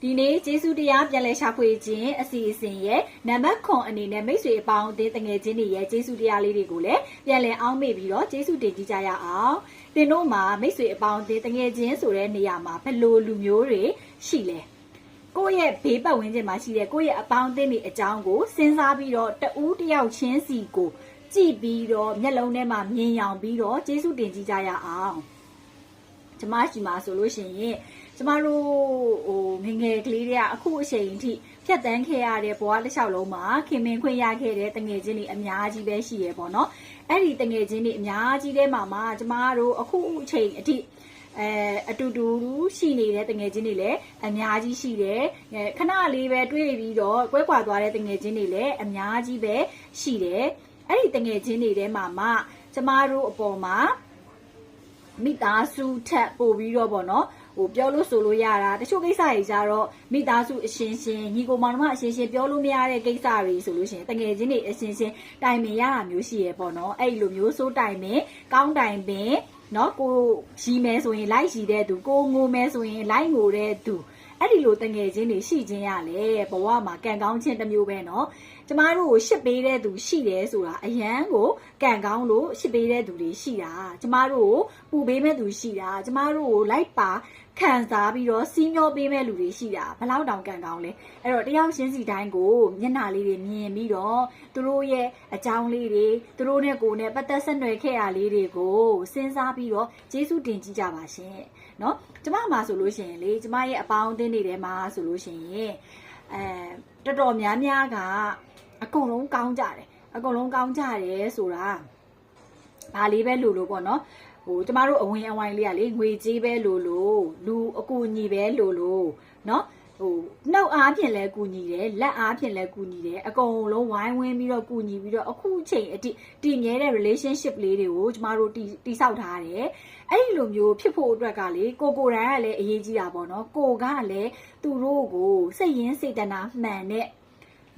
ဒီနေ့ကျေးဇူးတရားပြန်လည်ရှာဖွေခြင်းအစီအစဉ်ရဲ့နံပါတ်9အနေနဲ့မိတ်ဆွေအပေါင်းအသင်းတငယ်ချင်းတွေရဲ့ကျေးဇူးတရားလေးတွေကိုလည်းပြန်လည်အောက်မေ့ပြီးတော့ကျေးဇူးတင်ကြည့်ကြရအောင်သင်တို့မှာမိတ်ဆွေအပေါင်းအသင်းတငယ်ချင်းဆိုတဲ့နေရာမှာဘယ်လိုလူမျိုးတွေရှိလဲကိုယ့်ရဲ့ဘေးပတ်ဝန်းကျင်မှာရှိတဲ့ကိုယ့်ရဲ့အပေါင်းအသင်းတွေအကြောင်းကိုစဉ်းစားပြီးတော့တဦးတစ်ယောက်ချင်းစီကိုကြည့်ပြီးတော့မျက်လုံးထဲမှာမြင်ရောင်ပြီးတော့ကျေးဇူးတင်ကြည့်ကြရအောင်ကျမရှိမှာဆိုလို့ရှိရင်ကျမတို့ငငယ်ကလေးတွေကအခုအချိန်အထိဖြတ်တန်းခဲ့ရတဲ့ဘဝတစ်လျှောက်လုံးမှာခင်မင်ခွင့်ရခဲ့တဲ့တငယ်ချင်းတွေအများကြီးပဲရှိရပေါ့နော်အဲ့ဒီတငယ်ချင်းတွေအများကြီးထဲမှာကျမတို့အခုအချိန်အထိအတူတူရှိနေတဲ့တငယ်ချင်းတွေလည်းအများကြီးရှိတယ်ခဏလေးပဲတွေ့ပြီးတော့ကွဲကွာသွားတဲ့တငယ်ချင်းတွေလည်းအများကြီးပဲရှိတယ်အဲ့ဒီတငယ်ချင်းတွေထဲမှာကျမတို့အပေါ်မှာမိသားစုထက်ပို့ပြီးတော့ပေါ့နော်ပြောလို့ဆိုလို့ရတာတချို့ကိစ္စတွေကြတော့မိသားစုအရှင်ရှင်ညီကိုမောင်နှမအရှင်ရှင်ပြောလို့မရတဲ့ကိစ္စတွေဆိုလို့ရှိရင်တကယ်ချင်းတွေအရှင်ရှင်တိုင်ပင်ရတာမျိုးရှိရပေါ့နော်အဲ့လိုမျိုးစိုးတိုင်ပင်ကောင်းတိုင်ပင်နော်ကိုရီမဲဆိုရင်လိုက်ရီတဲ့သူကိုငိုမဲဆိုရင်လိုက်ငိုတဲ့သူအဲ့ဒီလိုတငယ်ချင်းတွေရှိခြင်းရလေဘဝမှာကံကောင်းခြင်းတစ်မျိုးပဲเนาะကျမတို့ကိုရှစ်ပေးတဲ့သူရှိတယ်ဆိုတာအရန်ကိုကံကောင်းလို့ရှစ်ပေးတဲ့သူတွေရှိတာကျမတို့ကိုပူပေးမဲ့သူရှိတာကျမတို့ကိုလိုက်ပါခံစားပြီးတော့စီးမျောပေးမဲ့လူတွေရှိတာဘလောက်တောင်ကံကောင်းလဲအဲ့တော့တယောက်ချင်းစီတိုင်းကိုမျက်နှာလေးတွေမြင်ပြီးတော့သူတို့ရဲ့အကြောင်းလေးတွေသူတို့နဲ့ကိုယ်နဲ့ပတ်သက်ဆက်နွယ်ခဲ့ရလေးတွေကိုစဉ်းစားပြီးတော့ကျေးဇူးတင်ကြည့်ကြပါရှင်เนาะကျမမှာဆိုလို့ရှိရင်လေကျမရဲ့အပေါင်းအသင်းတွေထဲမှာဆိုလို့ရှိရင်တော်တော်များများကအကုန်လုံးကောင်းကြတယ်အကုန်လုံးကောင်းကြတယ်ဆိုတာဘာလေးပဲလို့ပေါ့နော်ကျမတို့အဝင်အဝိုင်းလေးကလေငွေကြေးပဲလို့လူအကူအညီပဲလို့เนาะနှုတ်အားဖြင့်လဲကူညီတယ်လက်အားဖြင့်လဲကူညီတယ်အကုန်လုံးဝိုင်းဝန်းပြီးတော့ကူညီပြီးတော့အခုချိန်အထိတည်မြဲတဲ့ relationship လေးတွေကိုကျမတို့တိဆောက်ထားတယ်အဲ့ဒီလိုမျိုးဖြစ်ဖို့အတွက်ကလေကိုယ်တိုင်ကလည်းအရေးကြီးတာပေါ့နော်ကိုကလည်းသူတို့ကိုစိတ်ရင်းစေတနာမှန်နဲ့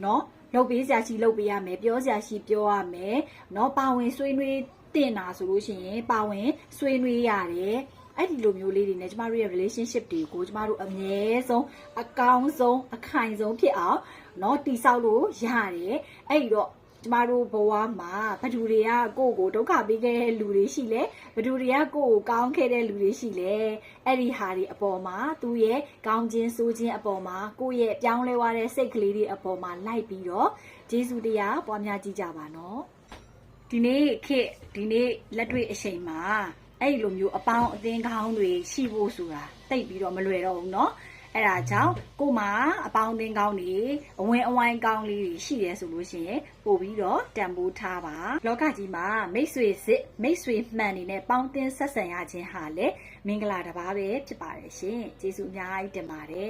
နော်လုပ်ပေးစရာရှိလုပ်ပေးရမယ်ပြောစရာရှိပြောရမယ်နော်ပါဝင်ဆွေးနွေးတင်တာဆိုလို့ရှိရင်ပါဝင်ဆွေးနွေးရတယ်အဲ့ဒီလိုမျိုးလေးတွေနဲ့ကျမတို့ရဲ့ relationship တွေကိုကျမတို့အမြဲဆုံးအကောင်းဆုံးအခိုင်ဆုံးဖြစ်အောင်เนาะတိဆောက်လို့ရတယ်အဲ့ဒီတော့ကျမတို့ဘဝမှာဘသူတွေကကိုယ့်ကိုဒုက္ခပေးခဲ့တဲ့လူတွေရှိလဲဘသူတွေကကိုယ့်ကိုကောင်းခဲ့တဲ့လူတွေရှိလဲအဲ့ဒီဟာတွေအပေါ်မှာသူ့ရဲ့ကောင်းခြင်းဆိုးခြင်းအပေါ်မှာကိုယ့်ရဲ့ပြောင်းလဲသွားတဲ့စိတ်ကလေးတွေအပေါ်မှာလိုက်ပြီးတော့ကျေးဇူးတရားပွားများကြည့်ကြပါနော်ဒီနေ့ဒီနေ့လက်တွေ့အချိန်မှာအဲ့လိုမျိုးအပေါင်းအသင်းကောင်းတွေရှိဖို့ဆိုတာတိတ်ပြီးတော့မလွယ်တော့ဘူးเนาะအဲ့ဒါကြောင့်ကို့မှာအပေါင်းအသင်းကောင်းတွေအဝင်အဝိုင်းကောင်းလေးတွေရှိတယ်ဆိုလို့ရှိရင်ပို့ပြီးတော့တန်ဖိုးထားပါလောကကြီးမှာမိတ်ဆွေစစ်မိတ်ဆွေမှန်နေနဲ့ပေါင်းသင်းဆက်ဆံရခြင်းဟာလည်းမင်္ဂလာတစ်ပါးပဲဖြစ်ပါတယ်ရှင်ကျေးဇူးအများကြီးတင်ပါတယ်